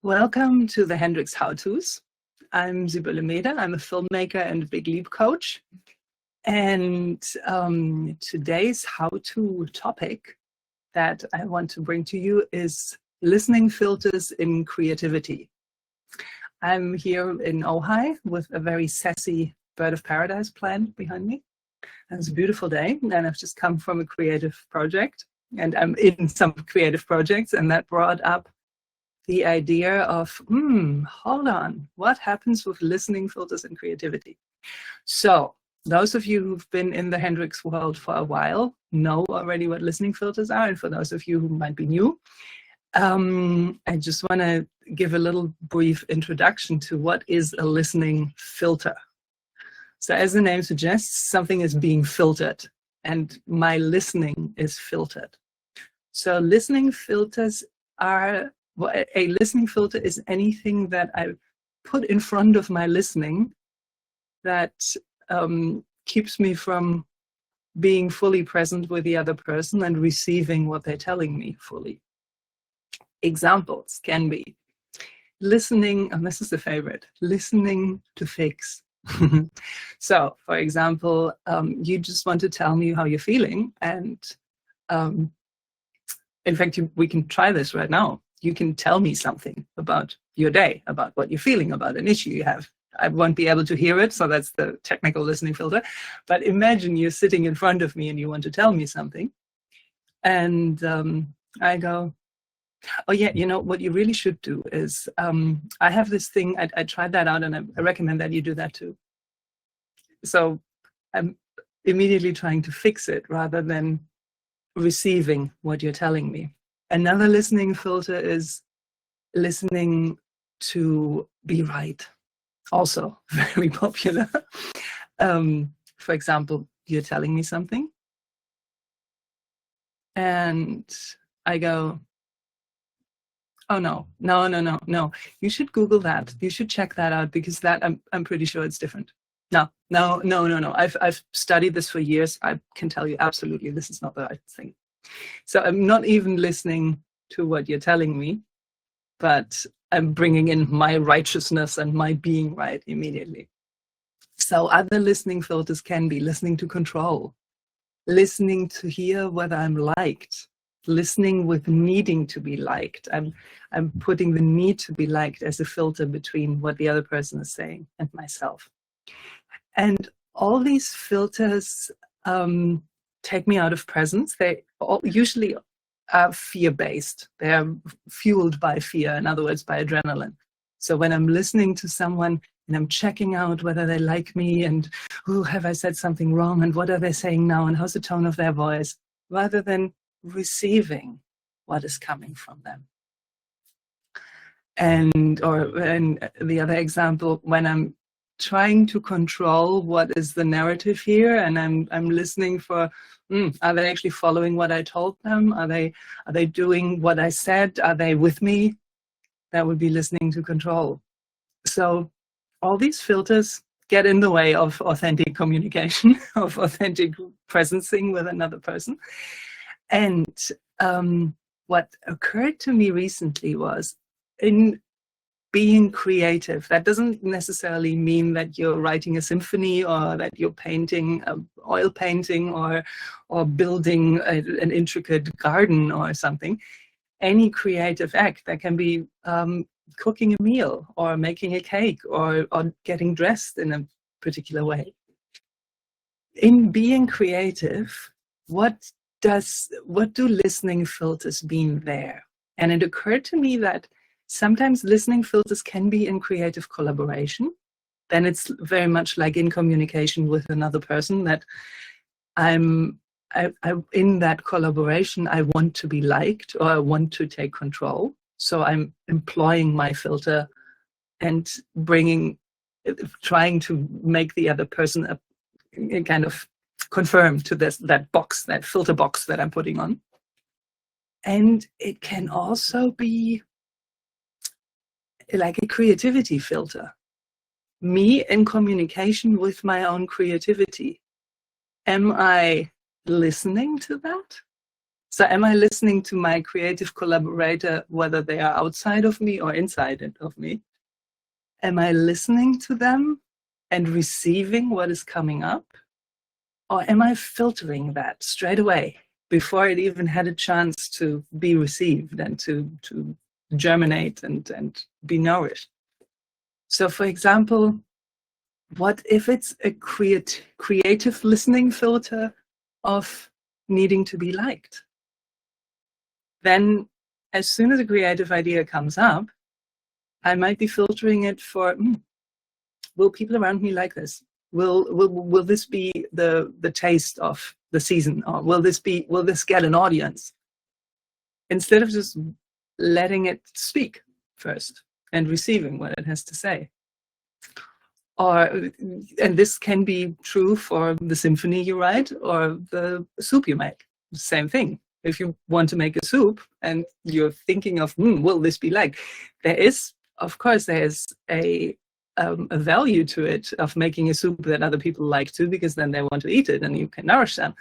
Welcome to the Hendricks How-Tos. I'm Sibylle Meder. I'm a filmmaker and big leap coach. And today's how-to topic that I want to bring to you is listening filters in creativity. I'm here in Ojai with a very sassy bird of paradise plant behind me. And it's a beautiful day, and I've just come from a creative project, and I'm in some creative projects, and that brought up the idea of, hold on, what happens with listening filters and creativity? So those of you who've been in the Hendricks world for a while know already what listening filters are. And for those of you who might be new, I just want to give a little brief introduction to what is a listening filter. So as the name suggests, something is being filtered, and my listening is filtered. So listening filters are, a listening filter is anything that I put in front of my listening that keeps me from being fully present with the other person and receiving what they're telling me fully. Examples can be listening, and this is the favorite, listening to fix. So, for example, you just want to tell me how you're feeling, and in fact, we can try this right now. You can tell me something about your day, about what you're feeling, about an issue you have. I won't be able to hear it, so that's the technical listening filter. But imagine you're sitting in front of me and you want to tell me something. And I go, oh yeah, you know, what you really should do is, I have this thing, I tried that out, and I recommend that you do that too. So I'm immediately trying to fix it rather than receiving what you're telling me. Another listening filter is listening to be right. Also very popular. For example, you're telling me something, and I go, oh no. You should Google that. You should check that out, because that I'm pretty sure it's different. No. I've studied this for years. I can tell you absolutely this is not the right thing. So I'm not even listening to what you're telling me, but I'm bringing in my righteousness and my being right immediately. So other listening filters can be listening to control, listening to hear whether I'm liked, listening with needing to be liked. I'm putting the need to be liked as a filter between what the other person is saying and myself. And all these filters take me out of presence. They usually are fear-based. They are fueled by fear, in other words, by adrenaline. So when I'm listening to someone and I'm checking out whether they like me, and have I said something wrong, and what are they saying now, and how's the tone of their voice, rather than receiving what is coming from them. And the other example, when I'm trying to control what is the narrative here, and I'm listening for, are they actually following what I told them? Are they doing what I said? Are they with me? That would be listening to control. So all these filters get in the way of authentic communication, of authentic presencing with another person. And what occurred to me recently was, in being creative, that doesn't necessarily mean that you're writing a symphony, or that you're painting oil painting, or building an intricate garden or something. Any creative act that can be cooking a meal, or making a cake, or getting dressed in a particular way. In being creative, what do listening filters mean there? And it occurred to me that sometimes listening filters can be in creative collaboration. Then it's very much like in communication with another person, that I'm in that collaboration, I want to be liked, or I want to take control. So I'm employing my filter and trying to make the other person a kind of conform to that box, that filter box that I'm putting on. And it can also be like a creativity filter. Me in communication with my own creativity. Am I listening to that? So am I listening to my creative collaborator, whether they are outside of me or inside of me? Am I listening to them and receiving what is coming up? Or am I filtering that straight away before it even had a chance to be received and to germinate and be nourished? So for example, what if it's a creative listening filter of needing to be liked? Then as soon as a creative idea comes up, I might be filtering it for, will people around me like this? Will this be the taste of the season? Or will this get an audience? Instead of just letting it speak first and receiving what it has to say. And this can be true for the symphony you write or the soup you make. Same thing. If you want to make a soup and you're thinking of, will this be like? There is a value to it of making a soup that other people like too, because then they want to eat it and you can nourish them.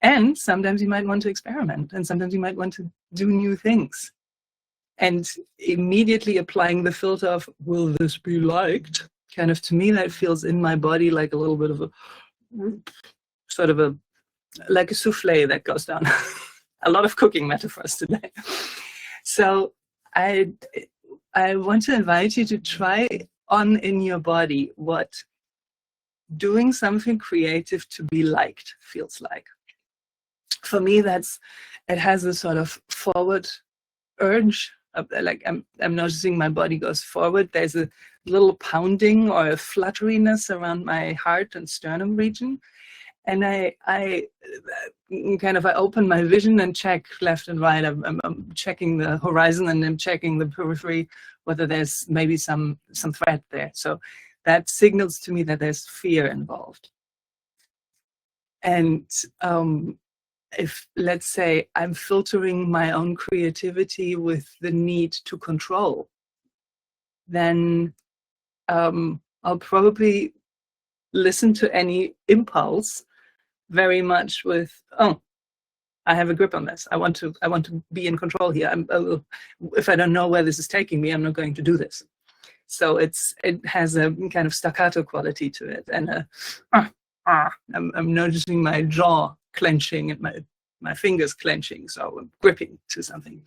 And sometimes you might want to experiment, and sometimes you might want to do new things. And immediately applying the filter of, will this be liked? Kind of, to me, that feels in my body like a little bit of like a souffle that goes down. A lot of cooking metaphors today. So I want to invite you to try on in your body what doing something creative to be liked feels like. For me, it has a sort of forward urge. Like I'm noticing my body goes forward. There's a little pounding or a flutteriness around my heart and sternum region. And I open my vision and check left and right. I'm checking the horizon and I'm checking the periphery, whether there's maybe some threat there. So that signals to me that there's fear involved. And if, let's say, I'm filtering my own creativity with the need to control, then I'll probably listen to any impulse very much with, I have a grip on this. I want to be in control here. If I don't know where this is taking me, I'm not going to do this. So it has a kind of staccato quality to it, and I'm noticing my jaw clenching and my fingers clenching. So I'm gripping to something.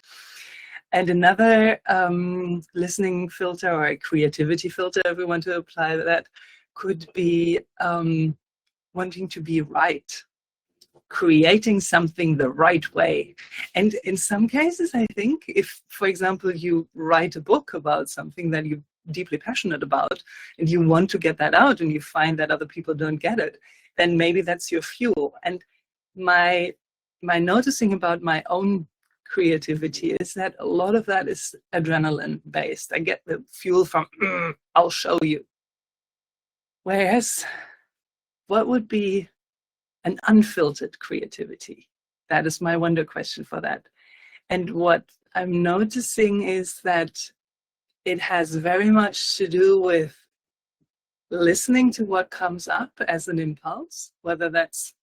And another listening filter, or a creativity filter, if we want to apply that, could be wanting to be right, creating something the right way. And in some cases, I think, if, for example, you write a book about something that you're deeply passionate about and you want to get that out and you find that other people don't get it, then maybe that's your fuel. And my noticing about my own creativity is that a lot of that is adrenaline based. I get the fuel from, I'll show you. Whereas, what would be an unfiltered creativity? That is my wonder question for that. And what I'm noticing is that it has very much to do with listening to what comes up as an impulse, whether that's,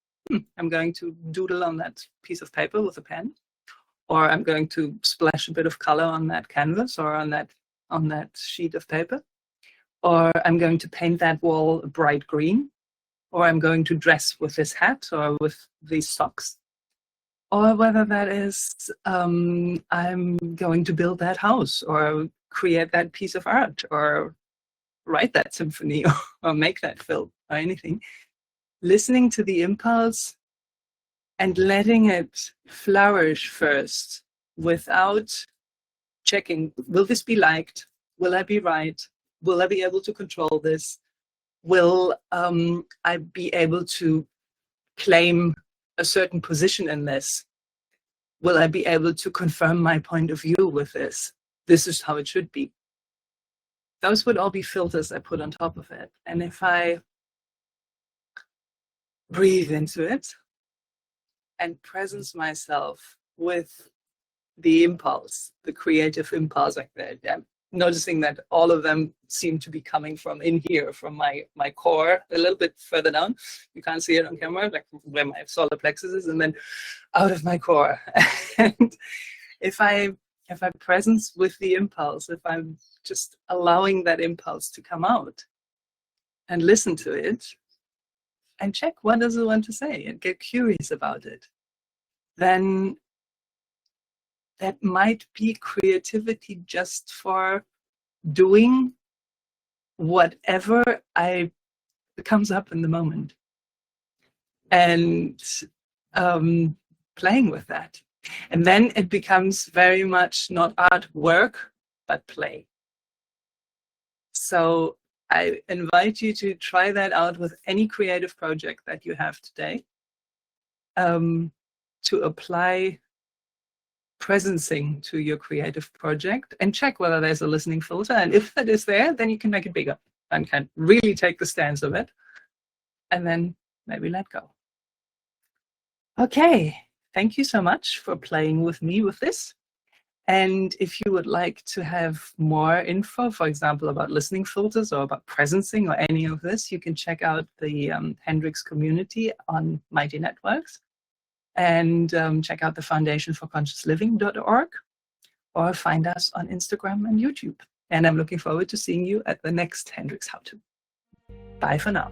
I'm going to doodle on that piece of paper with a pen, or I'm going to splash a bit of color on that canvas or on that sheet of paper, or I'm going to paint that wall bright green, or I'm going to dress with this hat or with these socks, or whether that is I'm going to build that house or create that piece of art or write that symphony or make that film or anything. Listening to the impulse and letting it flourish first without checking, will this be liked? Will I be right? Will I be able to control this? Will I be able to claim a certain position in this? Will I be able to confirm my point of view with this? This is how it should be. Those would all be filters I put on top of it. And if I breathe into it and presence myself with the impulse, the creative impulse, like that, noticing that all of them seem to be coming from in here, from my core, a little bit further down. You can't see it on camera, like where my solar plexus is, and then out of my core. And if I presence with the impulse, if I'm just allowing that impulse to come out and listen to it and check what does it want to say and get curious about it, then that might be creativity just for doing whatever comes up in the moment and playing with that. And then it becomes very much not art work, but play. So I invite you to try that out with any creative project that you have today, to apply presencing to your creative project and check whether there's a listening filter. And if that is there, then you can make it bigger and can really take the stance of it and then maybe let go. Okay, thank you so much for playing with me with this. And if you would like to have more info, for example, about listening filters or about presencing or any of this, you can check out the Hendricks community on Mighty Networks. And check out the foundationforconsciousliving.org or find us on Instagram and YouTube. And I'm looking forward to seeing you at the next Hendricks How-To. Bye for now.